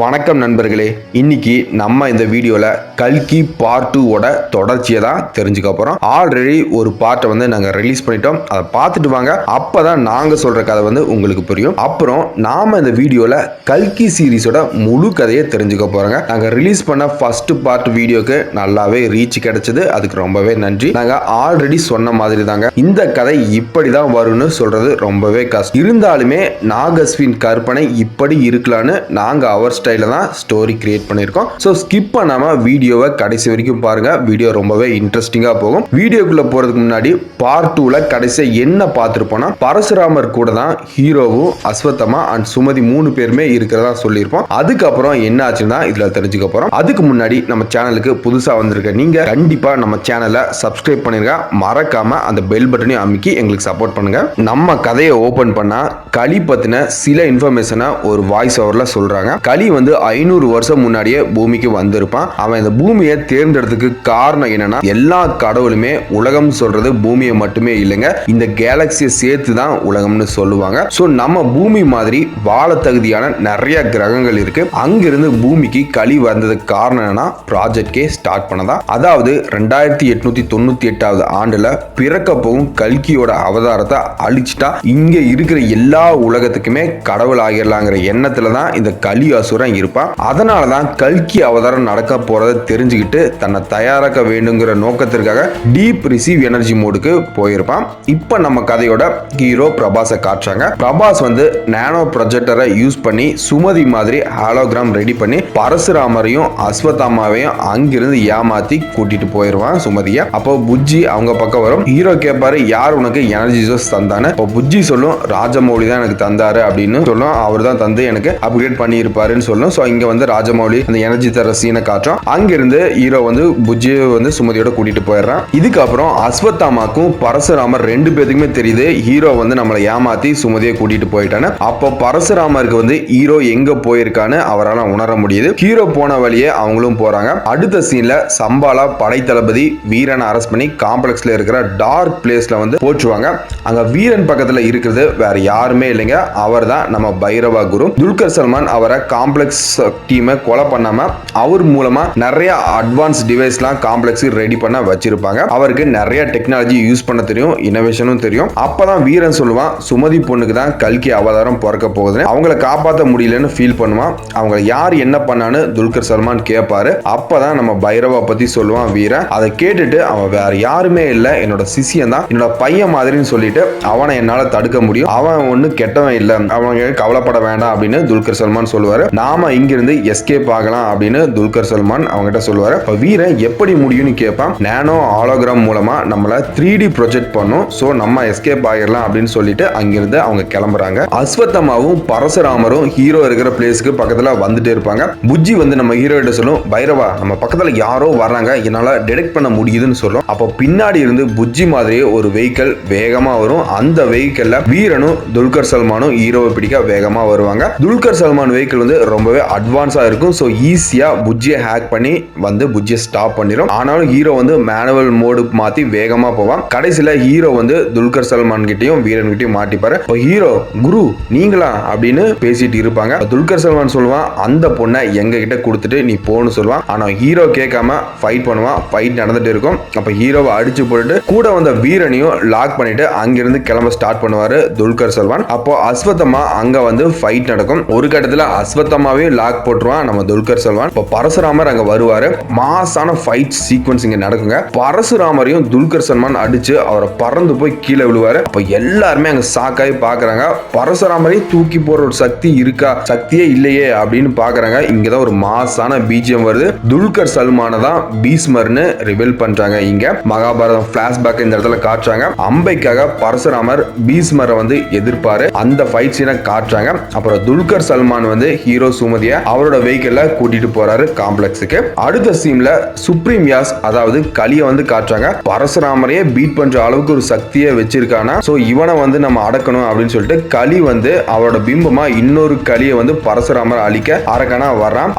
வணக்கம் நண்பர்களே, இன்னைக்கு நம்ம இந்த வீடியோல கல்கி பார்ட் 2 தொடர்ச்சியை தான் தெரிஞ்சுக்க போறோம். ஆல்ரெடி ஒரு பார்ட்டை வந்து நாங்க ரிலீஸ் பண்ணிட்டோம். அதை பார்த்துட்டு வாங்க, அப்பதான் நாங்க சொல்ற கதை வந்து உங்களுக்கு புரியும். அப்புறம் நாம இந்த வீடியோல கல்கி சீரிஸோட முழு கதையை தெரிஞ்சுக்க போறோங்க. நாங்க ரிலீஸ் பண்ண ஃபர்ஸ்ட் பார்ட் வீடியோக்கு நல்லாவே ரீச் கிடைச்சது, அதுக்கு ரொம்பவே நன்றி. நாங்க ஆல்ரெடி சொன்ன மாதிரி தாங்க இந்த கதை இப்படிதான் வரும்னு சொல்றது ரொம்பவே கஷ்டம். இருந்தாலுமே நாகஸ்வின் கற்பனை இப்படி இருக்கலான்னு நாங்க அவர் ஸ்டைல தான் ஸ்டோரி கிரியேட் பண்ணிருக்கோம். சோ ஸ்கிப் பண்ணாம வீடியோவை கடைசி வரைக்கும் பாருங்க. வீடியோ ரொம்பவே இன்ட்ரெஸ்டிங்கா போகும். வீடியோக்குள்ள போறதுக்கு முன்னாடி பார்ட் 2ல கடைசியா என்ன பார்த்திருப்போம்னா, பரசுராமர் கூட தான் ஹீரோவும் அஸ்வத்தமா அண்ட் சுமதி 3 பேருமே இருக்கிறதா சொல்லியிருப்போம். அதுக்கப்புறம் என்ன ஆச்சுன்னா இதுல தெரிஞ்சுக்க போறோம். அதுக்கு முன்னாடி நம்ம சேனலுக்கு புதுசா வந்திருக்க நீங்க கண்டிப்பா நம்ம சேனலை சப்ஸ்கிரைப் பண்ணிருங்க. மறக்காம அந்த பெல் பட்டனையும் அமைக்கி எங்களுக்கு சப்போர்ட் பண்ணுங்க. நம்ம கதையை ஓபன் பண்ணா களி பத்தின சில இன்ஃபர்மேஷனை ஒரு வாய்ஸ் ஓவர்ல சொல்றாங்க. களி வந்து 500 வருஷம் முன்னாடியே பூமிக்கு வந்திருப்பான். அவன் இந்த பூமியை தேர்ந்தெடுத்ததுக்கு காரணம் என்னன்னா, எல்லா கடவுளுமே உலகம் சொல்றது பூமியை மட்டுமே இல்லைங்க, இந்த கேலக்சியை சேர்த்து தான் உலகம்னு சொல்லுவாங்க. சோ நம்ம பூமி மாதிரி வாழ தகுதியான நிறைய கிரகங்கள் இருக்கு. அங்கிருந்து பூமிக்கு களி வந்ததுக்கு காரணம் என்னன்னா, ப்ராஜெக்டே ஸ்டார்ட் பண்ணதா. அதாவது 2898 ஆண்டுல பிறக்க போகும் கல்கியோட அவதாரத்தை அழிச்சிட்டா இங்க இருக்கிற எல்லா உலகத்துக்குமே கடவுள் ஆகிடலாங்கிற எண்ணத்துல தான் இந்த கலி அசுரன் இருப்பான். அதனாலதான் கல்கி அவதாரம் நடக்க போறதை தெரிஞ்சுக்கிட்டு தன்னை தயாராக்க வேண்டுங்கிற நோக்கத்திற்காக டீப் ரிசீவ் எனர்ஜி மோடுக்கு போயிருப்பான். இப்ப நம்ம கதையோட ஹீரோ பிரபாஸை காட்டுறாங்க. பிரபாஸ் வந்து நானோ ப்ரொஜெக்டரை யூஸ் பண்ணி சுமதி மாதிரி ஹாலோகிராம் ரெடி பண்ணி பரசுராமரையும் அஸ்வத்தாமாவையும் அங்கிருந்து ஏமாத்தி கூட்டிட்டு போயிருவான் சுமதியை. அப்போ புஜ்ஜி அவங்க பக்கம் வரும். ஹீரோ கேட்பாரு, யார் உனக்கு எனர்ஜி ஜோஸ் தந்தானு? இப்போ புஜ்ஜி சொல்லும், ராஜமௌலி தான் எனக்கு தந்தாரு அப்படின்னு சொல்லும். அவர் தான் தந்து எனக்கு அப்கிரேட் பண்ணி இருப்பாருன்னு சொல்லும். சோ இங்க வந்து ராஜமௌலி அந்த எனர்ஜி தர சீனை காட்டுறோம். அங்கிருந்து ஹீரோ வந்து புஜ்ஜியை வந்து சுமதியோட கூட்டிட்டு போயிடுறான். இதுக்கப்புறம் அஸ்வத்தாமாக்கும் பரசுராமர் 2 பேருக்குமே தெரியுது ஹீரோ வந்து நம்மளை ஏமாத்தி சுமதியை கூட்டிட்டு போயிட்டான்னு. அப்போ பரசுராமருக்கு வந்து ஹீரோ எங்க போயிருக்கான்னு அவரால் உணர முடியுது. ஹீரோ போன வழியே அவங்களும் போறாங்க. அடுத்த சீன்ல சம்பாலா படை தளபதி வீரனை அரெஸ்ட் பண்ணி காம்ப்ளெக்ஸ்ல இருக்கிற டார்க் பிளேஸ்ல வந்து போச்சுவாங்க. அங்க வீரன் பக்கத்துல இருக்கிறது வேற யாருமே இல்லைங்க, அவர் தான் நம்ம பைரவா குரு. துல்கர் சல்மான் அவரை காம்ப்ளெக்ஸ் டீமை கொலை பண்ணாம அவர் மூலமா நிறைய அட்வான்ஸ் டிவைஸ்லாம் காம்ப்ளெக்ஸ் ரெடி பண்ண வச்சிருப்பாங்க. அவருக்கு நிறைய டெக்னாலஜி யூஸ் பண்ண தெரியும், இனோவேஷனும் தெரியும். அப்பதான் வீரன் சொல்லுவான், சுமதி பொண்ணுக்கு தான் கல்கி அவதாரம் பிறக்க போகுதுன்னு. அவங்களை காப்பாற்ற முடியலன்னு ஃபீல் பண்ணுவான். அவங்க யார் என்ன பண்ணான்னு துல்கர் சல்மான் கேட்பாரு. அப்பதான் நம்ம பைரவா பத்தி சொல்லுவான் வீரன். அதை கேட்டுட்டு அவன் வேற யாருமே இல்ல, என்னோட சிஷியன் தான், என்னோட பையன் மாதிரின்னு சொல்லிட்டு அவனை என்னால தடுக்க முடியும், அவன் ஒண்ணு கெட்டவன் இல்ல, அவங்க கவலைப்பட வேண்டாம் அப்படின்னு துல்கர் சல்மான் சொல்லுவாரு. நாம இங்கிருந்து எஸ்கேப் ஆகலாம் அப்படின்னு துல்கர் சல்மான் அவங்ககிட்ட சொல்லுவாரு. வீரன் எப்படி முடியும்னு கேட்பான். நானோ ஹாலோகிராம் மூலமா நம்மள 3D ப்ரொஜெக்ட் பண்ணும், சோ நம்ம எஸ்கேப் ஆகிடலாம் அப்படின்னு சொல்லிட்டு அங்கிருந்து அவங்க கிளம்புறாங்க. அஸ்வத்தமாவும் பரசுராமரும் ஹீரோ இருக்கிற பிளேஸ்க்கு பக்கத்துல வந்துட்டே இருப்பாங்க. புஜ்ஜி வந்து நம்ம ஹீரோ கிட்ட சொல்லும், பைரவா நம்ம பக்கத்துல யாரோ வர்றாங்க, என்னால டிடெக்ட் பண்ண முடியுதுன்னு சொல்லும். அப்போ பின்னாடி இருந்து புஜ்ஜி மாதிரியே ஒரு வெஹிக்கிள் வேகமா வரும். அந்த வெஹிக்கிள்ல வீரனும் துல்கர் சல்மானும் ஹீரோவை பிடிக்க வேகமா வருவாங்க. துல்கர் சல்மான் வெஹிக்கிள் வந்து ரொம்பவே அட்வான்ஸா இருக்கும். சோ ஈஸியா புஜ்ஜியை ஹேக் பண்ணி வந்து புஜ்ஜியை ஸ்டாப் பண்ணிரும். ஆனாலும் ஹீரோ வந்து மேனுவல் மோடு மாத்தி வேகமா போவான். கடைசியில ஹீரோ வந்து துல்கர் சல்மான் கிட்டயும் வீரன் கிட்டயும் மாட்டிப்பாரு. ஹீரோ, குரு நீங்களா அப்படின்னு பேசிட்டு இருப்பாங்க. துல்கர் சல்மான் சொல்லுவான், அந்த பொண்ணை எங்க கிட்ட கொடுத்துட்டு நீ போன்னு சொல்லுவான். ஆனா ஹீரோ கேட்காம ஃபைட் பண்ணுவான். ஃபைட் நடந்துட்டு இருக்கும். அப்ப ஹீரோவை அடிச்சு போட்டுட்டு கூட வந்த வீரனையும் லாக் பண்ணிட்டு அங்கிருந்து கிளம்ப ஸ்டார்ட் பண்ணுவாரு துல்கர் சல்மான். அப்போ அஸ்வத்தமா அங்க வந்து ஃபைட் நடக்கும். ஒரு கட்டத்துல அஸ்வத்தமாவே லாக் போட்டுருவான் நம்ம துல்கர் சல்மான். இப்போ பரசுராமர் அங்க வருவாரு. மாசான ஃபைட் சீக்வன்ஸ் இங்க நடக்குங்க. பரசுராமரையும் துல்கர் சல்மான் அடிச்சு அவரை பறந்து போய் கீழே விழுவாரு. அப்ப எல்லாருமே அங்க சாக்காய் பாக்குறாங்க. பரசுராமரையும் தூக்கி போற ஒரு சக்தி இருக்கா, சக்தியே இல்லையே அப்படின்னு பாக்குறாங்க. இங்கதான் ஒரு மாசான பிஜிஎம் வருது. துல்கர் சல்மான தான் பீஸ்மர்னு ரிவீல் பண்றாங்க. இங்க மகாபாரதம் பிளாஷ்பேக் இந்த இடத்துல காட்டுறாங்க. அம்பைக்காக பரசுராமர் பீஸ்மரை வந்து எதிர்ப்பாரு. அந்த ஃபைட் சீனை காட்டுறாங்க. அப்புறம் துல்கர் சல்மான் வந்து ஹீரோ சுமதியை அவரோட வெஹிக்கிள்ல கூட்டிட்டு போறாரு காம்ப்ளெக்ஸுக்கு. அடுத்த சீன்ல சுப்ரீம் யாஸ் அதாவது கலியை வந்து காட்டுறாங்க. பரசுராமரையே பீட் பண்ற அளவுக்கு ஒரு சக்தியை வச்சிருக்கானா. சோ இவனை வந்து நம்ம அடக்கணும் அப்படின்னு சொல்லிட்டு கலி வந்து அவரோட பிம்பமா இன்னொரு கலியை வந்து பரசுராமர் அழிக்க அரக்கனா வர்றான்.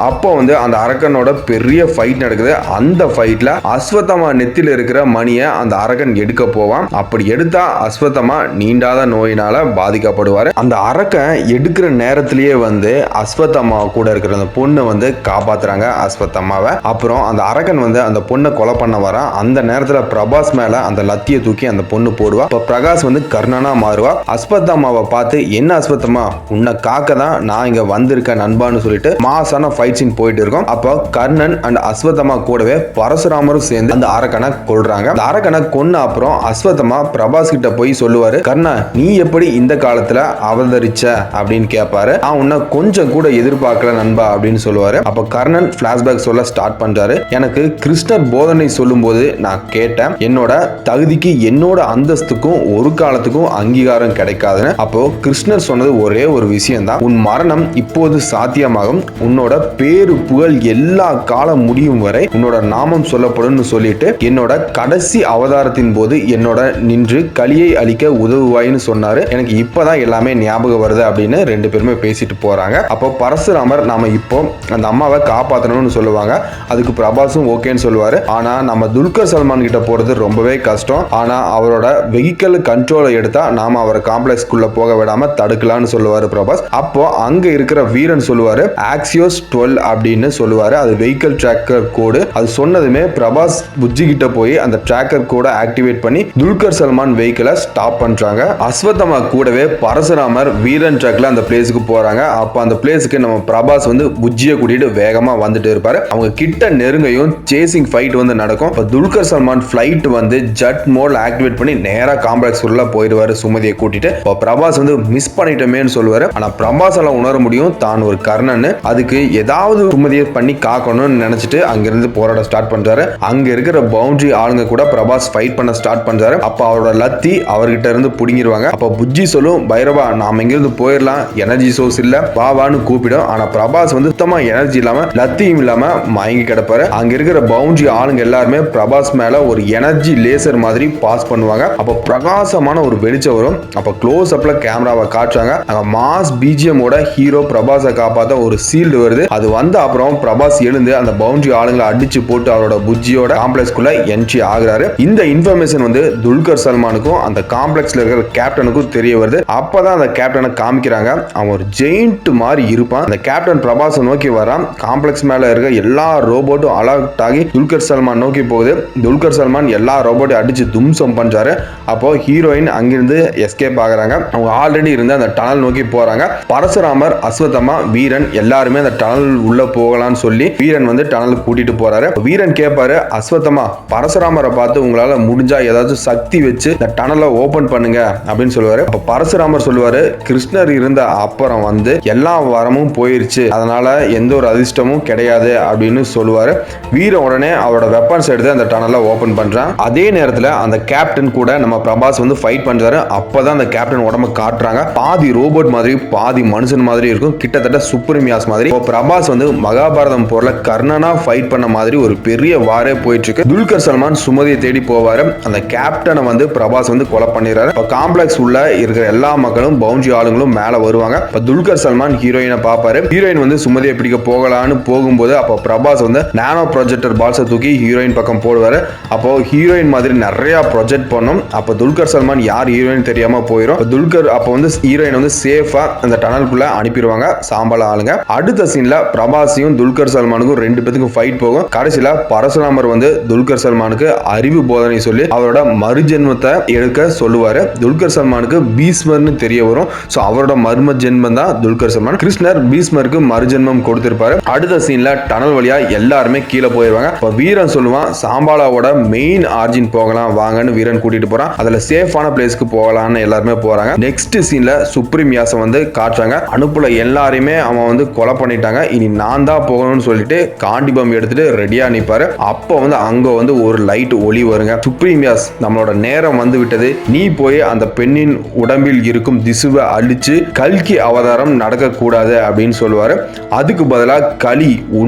அப்போ வந்து அந்த அரக்கனோட பெரிய ஃபைட் நடக்குது. அந்த ஃபைட்ல அஸ்வத்தமா நெத்தில இருக்கிற மணியை அந்த அரக்கன் எடுக்க போவான். அப்படி எடுத்தா அஸ்வத்தமா நீண்டாத நோயினால பாதிக்கப்படுவாரு. அந்த அரக்கன் எடுக்கிற நேரத்திலேயே வந்து அஸ்வத்தம்மா கூட இருக்கிற அந்த பொண்ணை வந்து காப்பாத்துறாங்க அஸ்வத்தம்மாவை. அப்புறம் அந்த அரக்கன் வந்து அந்த பொண்ணை கொலை பண்ண வரான். அந்த நேரத்துல பிரபாஸ் மேல அந்த லத்தியை தூக்கி அந்த பொண்ணு போடுவா. இப்ப பிரகாஷ் வந்து கர்ணனா மாறுவா. அஸ்வத்தம்மாவை பார்த்து என்ன அஸ்வத்தம்மா உன்னை காக்க தான் நான் இங்க வந்திருக்கேன் நண்பான்னு சொல்லிட்டு மாசான ஃபைட் சீன் போயிட்டு இருக்கும். அப்போ கர்ணன் அண்ட் அஸ்வத்தம்மா கூடவே பரசுராமரும் சேர்ந்து அந்த அரக்கனை கொல்றாங்க. அந்த அரக்கனை கொன்ன அப்புறம் அஸ்வத்தம்மா பிரபாஸ் கிட்ட போய் சொல்லுவாரு, கர்ணா நீ எப்படி இந்த காலத்துல அவதரிச்ச அப்படின்னு கேட்பாரு. நான் உன்னை கொஞ்சம் கூட எதிர்பார்க்கல நண்பா அப்படின்னு சொல்லுவாரு. அப்ப கர்ணன் பிளாஷ்பேக் சொல்ல ஸ்டார்ட் பண்றாரு. எனக்கு கிருஷ்ணர் போதனை சொல்லும் போது நான் கேட்டேன், என்னோட தகுதிக்கு என்னோட அந்தஸ்துக்கும் ஒரு காலத்துக்கும் அங்கீகாரம் கிடைக்காதுன்னு. அப்போ கிருஷ்ணர் சொன்னது ஒரே ஒரு விஷயம் தான், உன் மரணம் இப்போது சாத்தியமாகும், உன்னோட பேரு புகழ் எல்லா காலம் முடியும் வரை உன்னோட நாமம் சொல்லப்படும் சொல்லிட்டு என்னோட கடைசி அவதாரத்தின் போது என்னோட நின்று கலியை அழிக்க உதவுவாயின்னு சொன்னாரு. எனக்கு இப்பதான் எல்லாமே ஞாபகம் வருது அப்படின்னு ரெண்டு பேருமே பேசிட்டு போறாங்க. அப்போ பரசுராமர் நாம இப்போ அந்த அம்மாவை காப்பாற்றணும்னு சொல்லுவாங்க. அதுக்கு பிரபாஸும் ஓகேன்னு சொல்லுவாரு. ஆனா நம்ம துல்கர் சல்மான் கிட்ட போறது ரொம்பவே கஷ்டம். ஆனா அவரோட வெஹிக்கல் கண்ட்ரோலை எடுத்தா நாம அவரை காம்ப்ளெக்ஸ்க்குள்ள போக விடாம தடுக்கலாம்னு சொல்லுவாரு பிரபாஸ். அப்போ அங்க இருக்கிற வீரன் சொல்லுவாரு ஆக்சியோஸ் 12 அப்படின்னு சொல்லுவாரு. அது வெஹிக்கல் ட்ராக்கர் கோடு. அது சொன்னதுமே பிரபாஸ் புஜ்ஜி கிட்ட போய் அந்த ட்ராக்கர் கோட ஆக்டிவேட் பண்ணி துல்கர் சல்மான் வெஹிக்கிளை ஸ்டாப் பண்றாங்க. அஸ்வத்தமா கூடவே பரசுராமர் வீரன் ட்ரக்ல அந்த பிளேஸுக்கு போறாங்க. அப்ப அந்த பிளேஸுக்கு நம்ம பிரபாஸ் வந்து புஜ்ஜியை கூட்டிட்டு வேகமா வந்துட்டு இருப்பாரு. அவங்க கிட்ட நெருங்கையும் சேசிங் ஃபைட் வந்து நடக்கும். இப்ப துல்கர் சல்மான் ஃபிளைட் வந்து ஜெட் மோட் ஆக்டிவேட் பண்ணி நேரா காம்ப்ளெக்ஸ் உள்ள போயிடுவாரு சுமதியை கூட்டிட்டு. இப்போ பிரபாஸ் வந்து மிஸ் பண்ணிட்டோமேன்னு சொல்லுவாரு. ஆனா பிரபாஸ் எல்லாம் உணர முடியும் தான் ஒரு கர்ணன், அதுக்கு ஏதாவது சுமதியை பண்ணி காக்கணும்னு நினைச்சிட்டு அங்கிருந்து போராட ஸ்டார்ட் பண்றாரு. அங்க இருக்கிற பவுண்டரி ஆளுங்க கூட பிரபாஸ் ஃபைட் பண்ண ஸ்டார்ட் பண்றாரு. அப்ப அவரோட லத்தி அவர்கிட்ட இருந்து புடிங்கிடுவாங்க. அப்ப புஜ்ஜி சொல்லும், பைரவா நாம இங்கிருந்து போயிடலாம், எனர்ஜி சோர்ஸ் இல்ல வாவான்னு கூப்பிடும். ஆனா பிரபாஸ் வந்து சுத்தமா எனர்ஜி இல்லாம லத்தியும் இல்லாம மயங்கி கிடப்பாரு. அங்க இருக்கிற பவுண்டரி ஆளுங்க எல்லாருமே பிரபாஸ் மேல ஒரு எனர்ஜி லேசர் மாதிரி பாஸ் பண்ணுவாங்க. அப்ப பிரகாசமான ஒரு வெளிச்சம் வரும். அப்ப க்ளோஸ் அப்ல கேமராவை காட்டுறாங்க. அங்க மாஸ் பிஜிஎம் ஓட ஹீரோ பிரபாஸை காப்பாத்த ஒரு சீல்டு வருது. அது வந்த அப்புறம் பிரபாஸ் எழுந்து அந்த பவுண்டரி ஆளுங்களை அடிச்சு போட்டு அவரோட புஜ்ஜியோட காம்ப்ளெக்ஸ்க்குள்ள என்ட்ரி ஆகுறாரு. இந்த இன்ஃபர்மேஷன் வந்து துல்கர் சல்மானுக்கும் அந்த காம்ப்ளெக்ஸ்ல இருக்கிற கேப்டனுக்கும் தெரிய வருது. அப்பதான் அந்த கேப்டனை காமிக்கிறாங்க. அவன் ஒரு ஜெயிண்ட் மாதிரி இருப்பான். அந்த கேப்டன் பிரபாஸை நோக்கி வரான். காம்ப்ளெக்ஸ் மேல இருக்க எல்லா ரோபோட்டும் அலர்ட் ஆகி துல்கர் சல்மான் நோக்கி போகுது. துல்கர் சல்மான் எல்லா ரோபோட்டையும் அடிச்சு தும்சம் பண்றாரு. அப்போ ஹீரோயின் அங்கிருந்து எஸ்கேப் ஆகுறாங்க. அவங்க ஆல்ரெடி இருந்த அந்த டனல் நோக்கி போறாங்க. பரசுராமர் அஸ்வத்தமா வீரன் எல்லாருமே அந்த டனல் உள்ள போகலாம்னு சொல்லி வீரன் வந்து டனலுக்கு கூட்டிட்டு போறாரு. வீரன் கேட்பாரு, அஸ்வத்தமா பரசுராமரை பார்த்து உங்களால முடிஞ்சா ஏதாவது சக்தி வச்சு இந்த டனலை ஓபன் பண்ணுங்க அப்படின்னு சொல்லுவாரு. அப்ப பரசுராமர் சொல்லுவாரு, கிருஷ்ணர் இருந்த அப்புறம் வந்து எல்லா வரமும் போயிருச்சு, அதனால எந்த ஒரு அதிர்ஷ்டமும் கிடையாது அப்படின்னு சொல்லுவாரு. வீரன் உடனே அவரோட வெப்பன்ஸ் எடுத்து அந்த டனலை ஓபன் பண்றான். அதே நேரத்துல அந்த கேப்டன் கூட நம்ம பிரபாஸ் வந்து ஃபைட் பண்றாரு. அப்பதான் அந்த கேப்டன் உடம்ப காட்டுறாங்க. பாதி ரோபோட் மாதிரி பாதி மனுஷன் மாதிரி இருக்கும், கிட்டத்தட்ட சுப்ரீம் யாஸ் மாதிரி. பிரபாஸ் வந்து மகாபாரதம் போர்ல கர்ணனா ஃபைட் பண்ண மாதிரி ஒரு பெரிய வாரே போயிட்டு இருக்கு. துல்கர் சல்மான் சுமதியை தேடி போவாரு. அந்த கேப்டனை வந்து பிரபாஸ் வந்து கொலை பண்ணிடுறாரு. காம்ப்ளெக்ஸ் உள்ள இருக்கிற எல்லா மக்களும் பவுண்டரி ஆளுங்களும் மேல வருவாங்க. துல்கர் சல்மான் ஹீரோயினை பாப்பாரு. ஹீரோயின் வந்து சுமதியை பிடிக்க போகலான்னு போகும்போது அப்ப பிரபாஸ் வந்து நானோ ப்ரொஜெக்டர் பால்ஸை தூக்கி ஹீரோயின் பக்கம் போடுவாரு. அப்போ ஹீரோயின் மாதிரி நிறைய ப்ரொஜெக்ட் பண்ணும். அப்ப துல்கர் சல்மான் யார் ஹீரோயின் தெரியாம போயிடும். துல்கர் அப்ப வந்து ஹீரோயின் வந்து சேஃபா அந்த டனலுக்குள்ள அனுப்பிடுவாங்க சாம்பல ஆளுங்க. அடுத்த சீன்ல பிரபாஸையும் துல்கர் சல்மானுக்கும் ரெண்டு பேத்துக்கும் ஃபைட் போகும். கடைசியில பரசுராமர் வந்து துல்கர் சல்மானுக்கு அறிவு போதனை சொல்லி அவரோட மறுஜென்மத்தை எடுக்க சொல்லுவாரு. துல்கர் சல்மானுக்கு பீஸ்மர்னு தெரிய வரும். சோ அவரோட மர்ம ஜென்மம் தான் துல்கர் சல்மான். கிருஷ்ணர் பீஸ்மருக்கு மறுஜென்மம் கொடுத்திருப்பாரு. அடுத்த சீன்ல டனல் வழியா எல்லாருமே கீழே போயிருவாங்க. இப்ப வீரன் சொல்லுவான், சாம்பாலாவோட மெயின் ஆர்ஜின் போகலாம் வாங்கன்னு வீரன் கூட்டிட்டு போறான். அதுல சேஃபான பிளேஸ்க்கு போகலாம்னு எல்லாருமே போறாங்க. நெக்ஸ்ட் சீன்ல சுப்ரீம் யாஸை வந்து காட்டுறாங்க. அனுப்புல எல்லாரையுமே அவன் வந்து கொலை பண்ணிட்டாங்க. இனி நான் தான் போகணும்னு சொல்லிட்டு காண்டிபம் எடுத்துட்டு ரெடியா நிப்பாரு. அப்போ வந்து அங்க வந்து ஒரு லைட் ஒளி வருங்க. சுப்ரீம் யாஸ், நம்மளோட நேரம் வந்து விட்டது, நீ போய் அந்த பெண்ணின் உடம்பில் இருக்கும் திசுவை அழிச்சு கல்கி அவதாரம் நடக்க கூடாது அப்படின்னு சொல்லுவாரு. அதுக்கு பதிலா கலி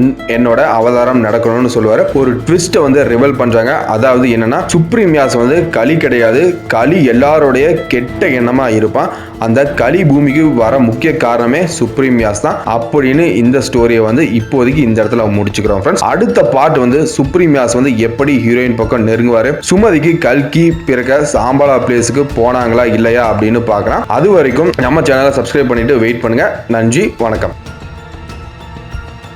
என்னோட அவதாரம் நடக்கணும்னு சொல்லுவாரு. ஒரு ட்விஸ்ட்டை வந்து ரிவீல் பண்றாங்க. அதாவது என்னன்னா, சுப்ரீம் யாஸ் வந்து களி கிடையாது, களி எல்லாருடைய கெட்ட எண்ணமா இருப்பான். அந்த களி பூமிக்கு வர முக்கிய காரணமே சுப்ரீம் யாஸ் தான் அப்படின்னு இந்த ஸ்டோரியை வந்து இப்போதைக்கு இந்த இடத்துல முடிச்சுக்கிறோம் ஃப்ரெண்ட்ஸ். அடுத்த பார்ட் வந்து சுப்ரீம் யாஸ் வந்து எப்படி ஹீரோயின் பக்கம் நெருங்குவாரு, சுமதிக்கு கல்கி பிறக்க சாம்பாலா பிளேஸுக்கு போனாங்களா இல்லையா அப்படின்னு பார்க்கலாம். அது வரைக்கும் நம்ம சேனலை சப்ஸ்கிரைப் பண்ணிட்டு வெயிட் பண்ணுங்க. நன்றி, வணக்கம்.